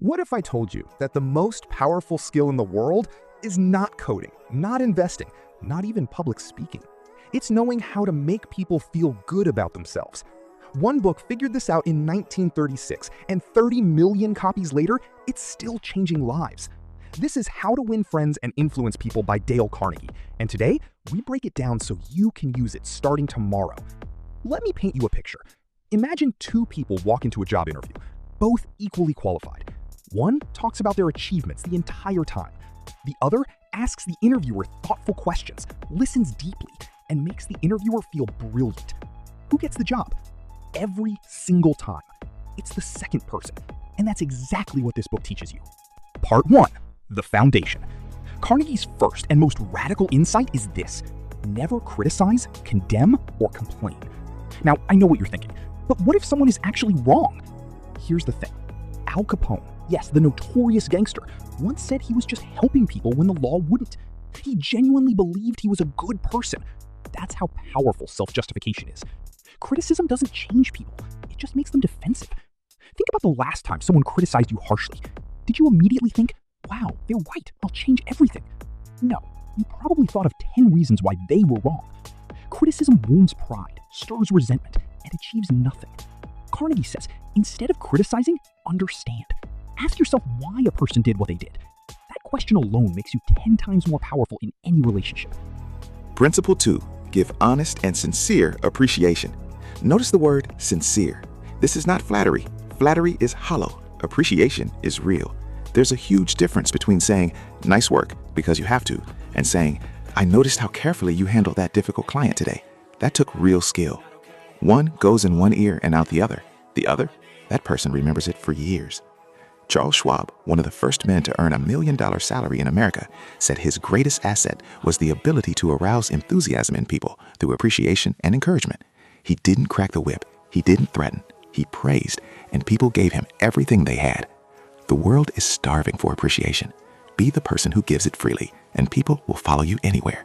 What if I told you that the most powerful skill in the world is not coding, not investing, not even public speaking? It's knowing how to make people feel good about themselves. One book figured this out in 1936, and 30 million copies later, it's still changing lives. This is How to Win Friends and Influence People by Dale Carnegie, and today we break it down so you can use it starting tomorrow. Let me paint you a picture. Imagine two people walk into a job interview, both equally qualified. One talks about their achievements the entire time. The other asks the interviewer thoughtful questions, listens deeply, and makes the interviewer feel brilliant. Who gets the job? Every single time. It's the second person, and that's exactly what this book teaches you. Part 1. The Foundation. Carnegie's first and most radical insight is this: never criticize, condemn, or complain. Now, I know what you're thinking, but what if someone is actually wrong? Here's the thing. Al Capone, yes, the notorious gangster, once said he was just helping people when the law wouldn't. He genuinely believed he was a good person. That's how powerful self-justification is. Criticism doesn't change people, it just makes them defensive. Think about the last time someone criticized you harshly. Did you immediately think, wow, they're right, I'll change everything? No, you probably thought of 10 reasons why they were wrong. Criticism wounds pride, stirs resentment, and achieves nothing. Carnegie says, instead of criticizing, understand. Ask yourself why a person did what they did. That question alone makes you 10 times more powerful in any relationship. Principle 2. Give honest and sincere appreciation. Notice the word sincere. This is not flattery. Flattery is hollow. Appreciation is real. There's a huge difference between saying, nice work, because you have to, and saying, I noticed how carefully you handled that difficult client today. That took real skill. One goes in one ear and out the other. The other, that person remembers it for years. Charles Schwab, one of the first men to earn $1 million salary in America, said his greatest asset was the ability to arouse enthusiasm in people through appreciation and encouragement. He didn't crack the whip. He didn't threaten. He praised, and people gave him everything they had. The world is starving for appreciation. Be the person who gives it freely, and people will follow you anywhere.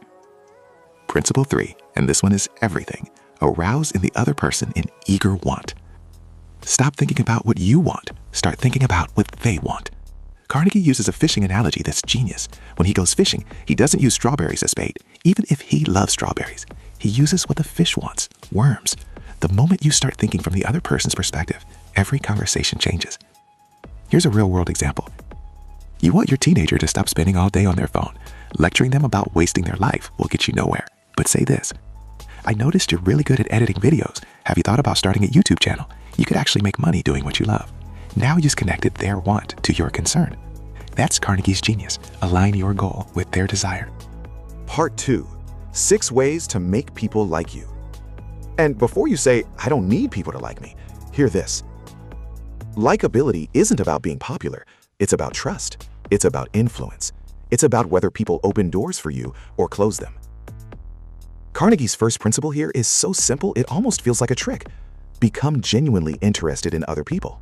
Principle 3, and this one is everything. Arouse in the other person an eager want. Stop thinking about what you want. Start thinking about what they want. Carnegie uses a fishing analogy that's genius. When he goes fishing, he doesn't use strawberries as bait, even if he loves strawberries. He uses what the fish wants, worms. The moment you start thinking from the other person's perspective, every conversation changes. Here's a real-world example. You want your teenager to stop spending all day on their phone. Lecturing them about wasting their life will get you nowhere. But say this: I noticed you're really good at editing videos. Have you thought about starting a YouTube channel? You could actually make money doing what you love. Now you just connected their want to your concern. That's Carnegie's genius. Align your goal with their desire. Part 2. 6 ways to make people like you. And before you say, I don't need people to like me, hear this. Likability isn't about being popular. It's about trust. It's about influence. It's about whether people open doors for you or close them. Carnegie's first principle here is so simple it almost feels like a trick. Become genuinely interested in other people.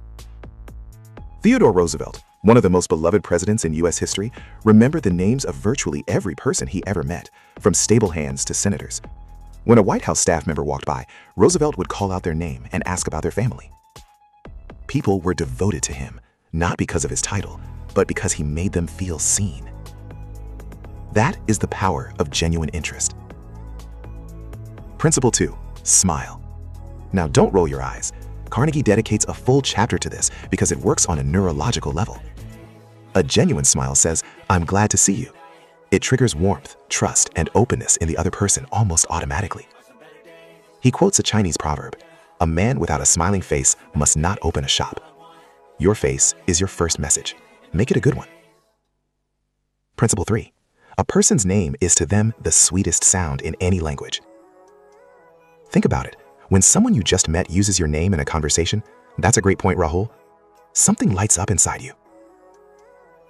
Theodore Roosevelt, one of the most beloved presidents in U.S. history, remembered the names of virtually every person he ever met, from stable hands to senators. When a White House staff member walked by, Roosevelt would call out their name and ask about their family. People were devoted to him, not because of his title, but because he made them feel seen. That is the power of genuine interest. Principle 2. Smile. Now don't roll your eyes. Carnegie dedicates a full chapter to this because it works on a neurological level. A genuine smile says, I'm glad to see you. It triggers warmth, trust, and openness in the other person almost automatically. He quotes a Chinese proverb, a man without a smiling face must not open a shop. Your face is your first message. Make it a good one. Principle 3. A person's name is to them the sweetest sound in any language. Think about it. When someone you just met uses your name in a conversation, that's a great point, Rahul. Something lights up inside you.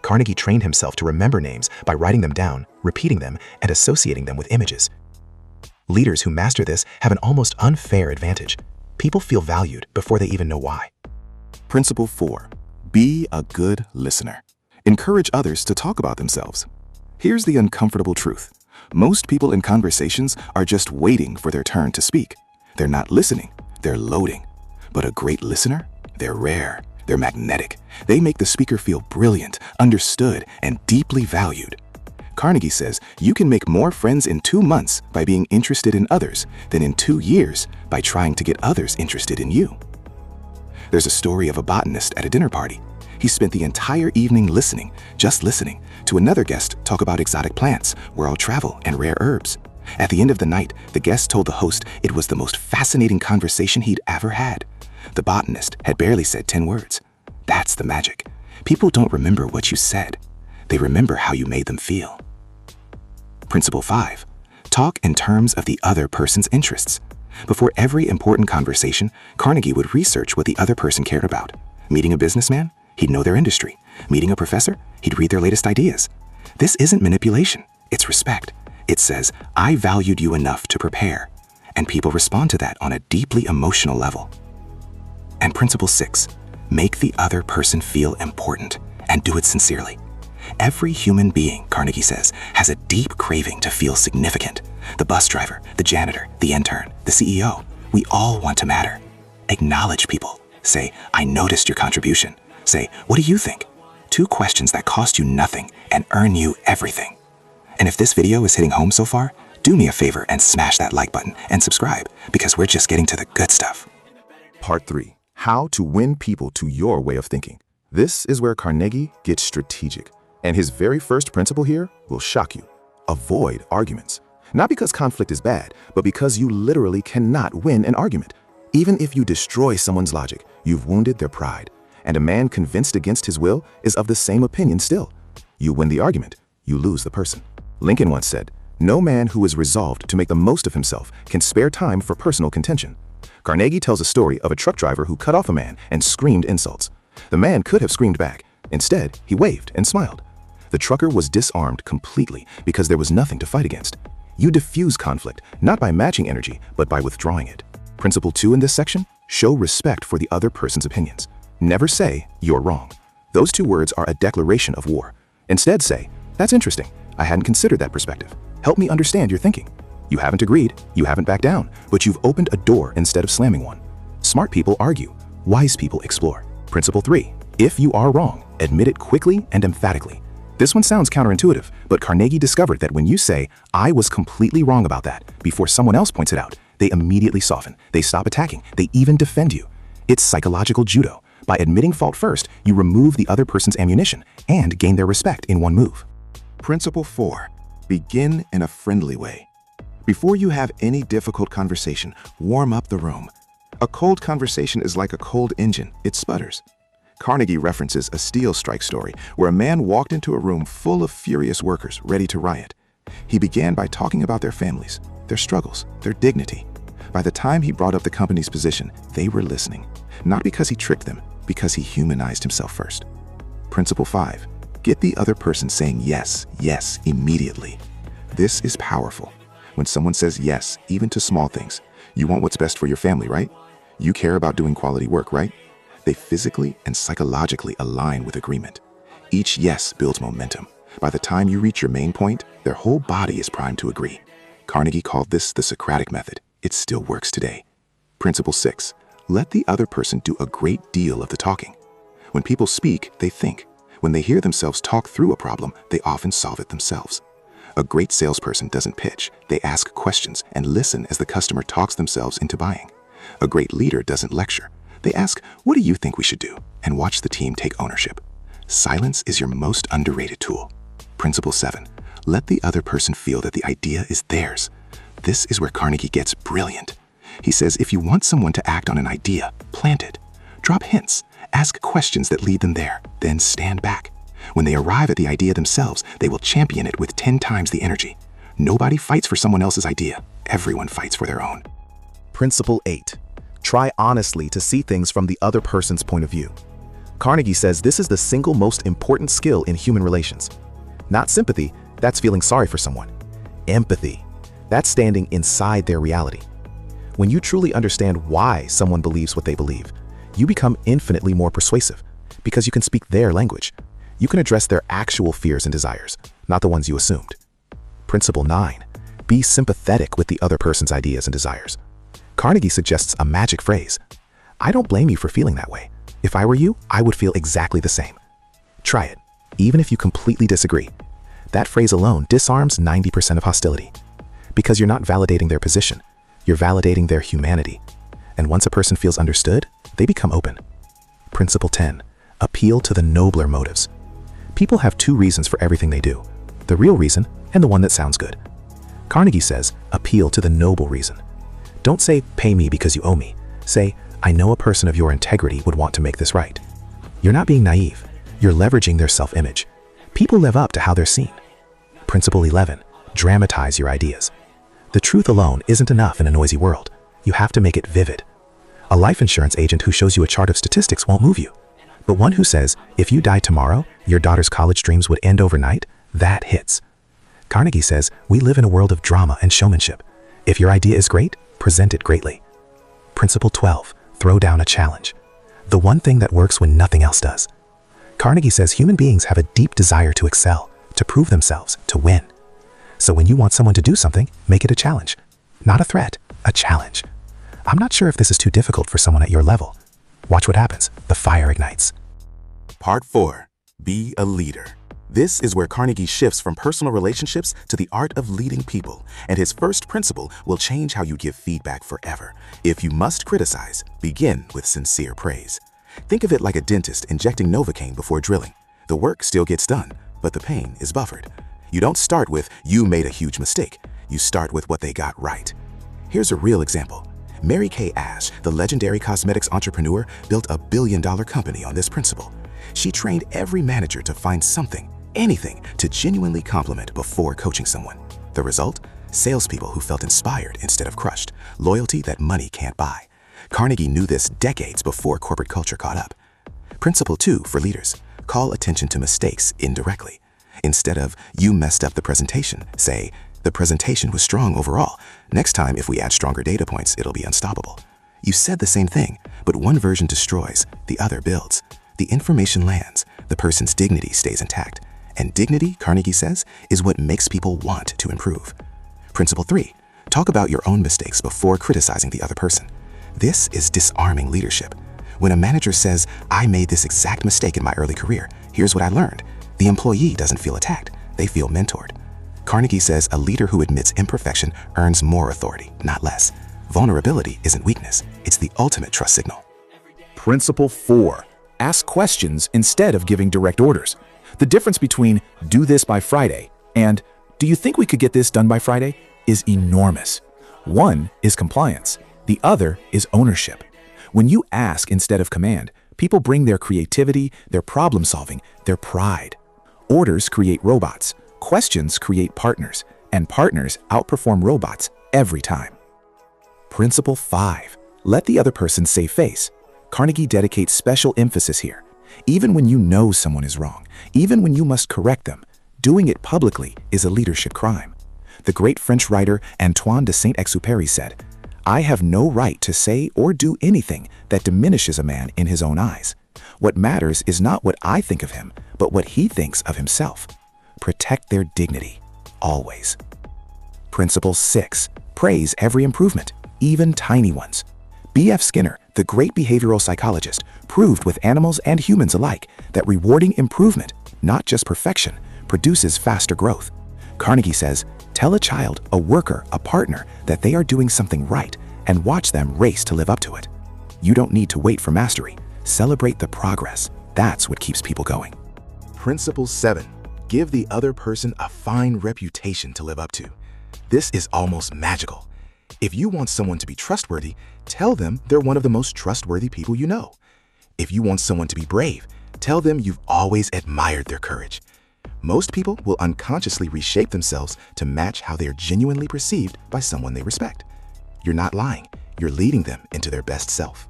Carnegie trained himself to remember names by writing them down, repeating them, and associating them with images. Leaders who master this have an almost unfair advantage. People feel valued before they even know why. Principle 4. Be a good listener. Encourage others to talk about themselves. Here's the uncomfortable truth. Most people in conversations are just waiting for their turn to speak. They're not listening, they're loading. But a great listener, they're rare. They're magnetic. They make the speaker feel brilliant, understood, and deeply valued. Carnegie says you can make more friends in 2 months by being interested in others than in 2 years by trying to get others interested in you. There's a story of a botanist at a dinner party. He spent the entire evening listening, just listening, to another guest talk about exotic plants, world travel, and rare herbs. At the end of the night, the guest told the host it was the most fascinating conversation he'd ever had. The botanist had barely said 10 words. That's the magic. People don't remember what you said. They remember how you made them feel. Principle 5. Talk in terms of the other person's interests. Before every important conversation, Carnegie would research what the other person cared about. Meeting a businessman? He'd know their industry. Meeting a professor? He'd read their latest ideas. This isn't manipulation. It's respect. It says, I valued you enough to prepare. And people respond to that on a deeply emotional level. And principle 6. Make the other person feel important and do it sincerely. Every human being, Carnegie says, has a deep craving to feel significant. The bus driver, the janitor, the intern, the CEO, we all want to matter. Acknowledge people. Say, I noticed your contribution. Say, what do you think? 2 questions that cost you nothing and earn you everything. And if this video is hitting home so far, do me a favor and smash that like button and subscribe, because we're just getting to the good stuff. Part 3. How to win people to your way of thinking. This is where Carnegie gets strategic. And his very first principle here will shock you. Avoid arguments. Not because conflict is bad, but because you literally cannot win an argument. Even if you destroy someone's logic, you've wounded their pride. And a man convinced against his will is of the same opinion still. You win the argument, you lose the person. Lincoln once said, no man who is resolved to make the most of himself can spare time for personal contention. Carnegie tells a story of a truck driver who cut off a man and screamed insults. The man could have screamed back. Instead, he waved and smiled. The trucker was disarmed completely because there was nothing to fight against. You diffuse conflict, not by matching energy, but by withdrawing it. Principle 2 in this section, show respect for the other person's opinions. Never say, you're wrong. Those 2 words are a declaration of war. Instead say, that's interesting. I hadn't considered that perspective. Help me understand your thinking. You haven't agreed, you haven't backed down, but you've opened a door instead of slamming one. Smart people argue. Wise people explore. Principle 3, if you are wrong, admit it quickly and emphatically. This one sounds counterintuitive, but Carnegie discovered that when you say, I was completely wrong about that, before someone else points it out, they immediately soften, they stop attacking, they even defend you. It's psychological judo. By admitting fault first, you remove the other person's ammunition and gain their respect in one move. Principle 4. Begin in a friendly way. Before you have any difficult conversation, warm up the room. A cold conversation is like a cold engine. It sputters. Carnegie references a steel strike story where a man walked into a room full of furious workers ready to riot. He began by talking about their families, their struggles, their dignity. By the time he brought up the company's position, they were listening. Not because he tricked them, because he humanized himself first. Principle 5. Get the other person saying yes, yes, immediately. This is powerful. When someone says yes, even to small things, you want what's best for your family, right? You care about doing quality work, right? They physically and psychologically align with agreement. Each yes builds momentum. By the time you reach your main point, their whole body is primed to agree. Carnegie called this the Socratic method. It still works today. Principle 6. Let the other person do a great deal of the talking. When people speak, they think. When they hear themselves talk through a problem, they often solve it themselves. A great salesperson doesn't pitch. They ask questions and listen as the customer talks themselves into buying. A great leader doesn't lecture. They ask, what do you think we should do? And watch the team take ownership. Silence is your most underrated tool. Principle 7. Let the other person feel that the idea is theirs. This is where Carnegie gets brilliant. He says if you want someone to act on an idea, plant it. Drop hints. Ask questions that lead them there, then stand back. When they arrive at the idea themselves, they will champion it with 10 times the energy. Nobody fights for someone else's idea. Everyone fights for their own. Principle 8. Try honestly to see things from the other person's point of view. Carnegie says this is the single most important skill in human relations. Not sympathy, that's feeling sorry for someone. Empathy, that's standing inside their reality. When you truly understand why someone believes what they believe, you become infinitely more persuasive because you can speak their language. You can address their actual fears and desires, not the ones you assumed. Principle 9. Be sympathetic with the other person's ideas and desires. Carnegie suggests a magic phrase. I don't blame you for feeling that way. If I were you, I would feel exactly the same. Try it, even if you completely disagree. That phrase alone disarms 90% of hostility. Because you're not validating their position, you're validating their humanity. And once a person feels understood, they become open. Principle 10. Appeal to the nobler motives. People have two reasons for everything they do: the real reason and the one that sounds good. Carnegie says, appeal to the noble reason. Don't say, pay me because you owe me. Say, I know a person of your integrity would want to make this right. You're not being naive. You're leveraging their self-image. People live up to how they're seen. Principle 11. Dramatize your ideas. The truth alone isn't enough in a noisy world. You have to make it vivid. A life insurance agent who shows you a chart of statistics won't move you. But one who says, if you die tomorrow, your daughter's college dreams would end overnight, that hits. Carnegie says, we live in a world of drama and showmanship. If your idea is great, present it greatly. Principle 12. Throw down a challenge. The one thing that works when nothing else does. Carnegie says human beings have a deep desire to excel, to prove themselves, to win. So when you want someone to do something, make it a challenge. Not a threat, a challenge. I'm not sure if this is too difficult for someone at your level. Watch what happens. The fire ignites. Part 4. Be a leader. This is where Carnegie shifts from personal relationships to the art of leading people, and his first principle will change how you give feedback forever. If you must criticize, begin with sincere praise. Think of it like a dentist injecting Novocaine before drilling. The work still gets done, but the pain is buffered. You don't start with, you made a huge mistake. You start with what they got right. Here's a real example. Mary Kay Ash, the legendary cosmetics entrepreneur, built a billion-dollar company on this principle. She trained every manager to find something, anything, to genuinely compliment before coaching someone. The result? Salespeople who felt inspired instead of crushed. Loyalty that money can't buy. Carnegie knew this decades before corporate culture caught up. Principle 2 for leaders. Call attention to mistakes indirectly. Instead of, you messed up the presentation, say, the presentation was strong overall. Next time, if we add stronger data points, it'll be unstoppable. You said the same thing, but one version destroys, the other builds. The information lands, the person's dignity stays intact. And dignity, Carnegie says, is what makes people want to improve. Principle 3. Talk about your own mistakes before criticizing the other person. This is disarming leadership. When a manager says, I made this exact mistake in my early career, here's what I learned, the employee doesn't feel attacked, they feel mentored. Carnegie says a leader who admits imperfection earns more authority, not less. Vulnerability isn't weakness, it's the ultimate trust signal. Principle 4. Ask questions instead of giving direct orders. The difference between do this by Friday and do you think we could get this done by Friday is enormous. One is compliance, the other is ownership. When you ask instead of command, people bring their creativity, their problem solving, their pride. Orders create robots, questions create partners, and partners outperform robots every time. Principle 5. Let the other person save face. Carnegie dedicates special emphasis here. Even when you know someone is wrong, even when you must correct them, doing it publicly is a leadership crime. The great French writer Antoine de Saint-Exupéry said, I have no right to say or do anything that diminishes a man in his own eyes. What matters is not what I think of him, but what he thinks of himself. Protect their dignity, always. Principle 6. Praise every improvement, even tiny ones. B.F. Skinner, the great behavioral psychologist, proved with animals and humans alike that rewarding improvement, not just perfection, produces faster growth. Carnegie says, tell a child, a worker, a partner that they are doing something right and watch them race to live up to it. You don't need to wait for mastery. Celebrate the progress. That's what keeps people going. Principle 7. Give the other person a fine reputation to live up to. This is almost magical. If you want someone to be trustworthy, tell them they're one of the most trustworthy people you know. If you want someone to be brave, tell them you've always admired their courage. Most people will unconsciously reshape themselves to match how they are genuinely perceived by someone they respect. You're not lying, you're leading them into their best self.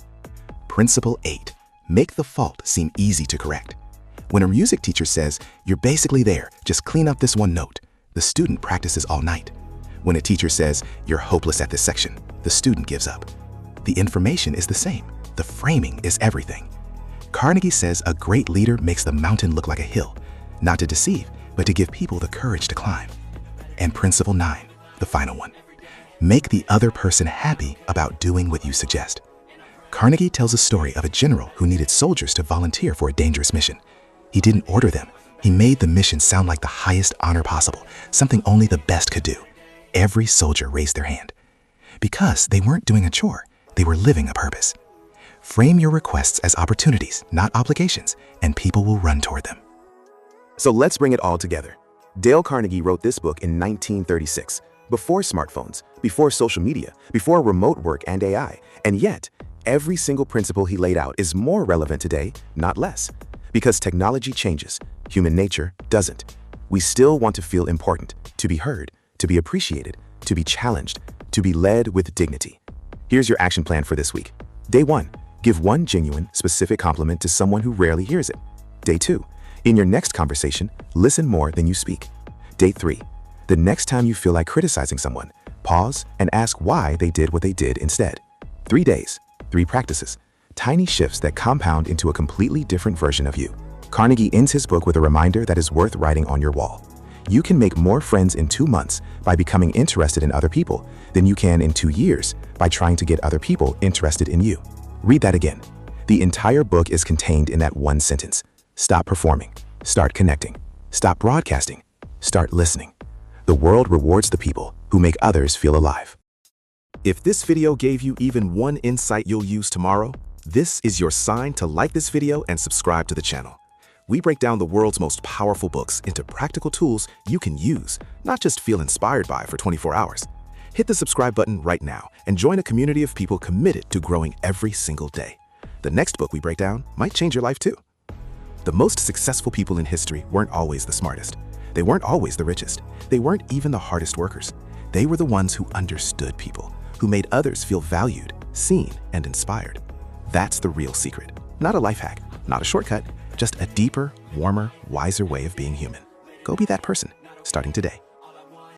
Principle 8. Make the fault seem easy to correct. When a music teacher says, you're basically there, just clean up this one note, the student practices all night. When a teacher says, you're hopeless at this section, the student gives up. The information is the same. The framing is everything. Carnegie says a great leader makes the mountain look like a hill, not to deceive, but to give people the courage to climb. And principle 9, the final one. Make the other person happy about doing what you suggest. Carnegie tells a story of a general who needed soldiers to volunteer for a dangerous mission. He didn't order them. He made the mission sound like the highest honor possible, something only the best could do. Every soldier raised their hand. Because they weren't doing a chore, they were living a purpose. Frame your requests as opportunities, not obligations, and people will run toward them. So let's bring it all together. Dale Carnegie wrote this book in 1936, before smartphones, before social media, before remote work and AI. And yet, every single principle he laid out is more relevant today, not less. Because technology changes, human nature doesn't. We still want to feel important, to be heard, to be appreciated, to be challenged, to be led with dignity. Here's your action plan for this week. Day 1, give one genuine, specific compliment to someone who rarely hears it. Day 2, in your next conversation, listen more than you speak. Day 3, the next time you feel like criticizing someone, pause and ask why they did what they did instead. 3 days, 3 practices, tiny shifts that compound into a completely different version of you. Carnegie ends his book with a reminder that is worth writing on your wall. You can make more friends in 2 months by becoming interested in other people than you can in 2 years by trying to get other people interested in you. Read that again. The entire book is contained in that one sentence. Stop performing. Start connecting. Stop broadcasting. Start listening. The world rewards the people who make others feel alive. If this video gave you even one insight you'll use tomorrow, this is your sign to like this video and subscribe to the channel. We break down the world's most powerful books into practical tools you can use, not just feel inspired by for 24 hours. Hit the subscribe button right now and join a community of people committed to growing every single day. The next book we break down might change your life too. The most successful people in history weren't always the smartest. They weren't always the richest. They weren't even the hardest workers. They were the ones who understood people, who made others feel valued, seen, and inspired. That's the real secret. Not a life hack, not a shortcut, just a deeper, warmer, wiser way of being human. Go be that person, starting today.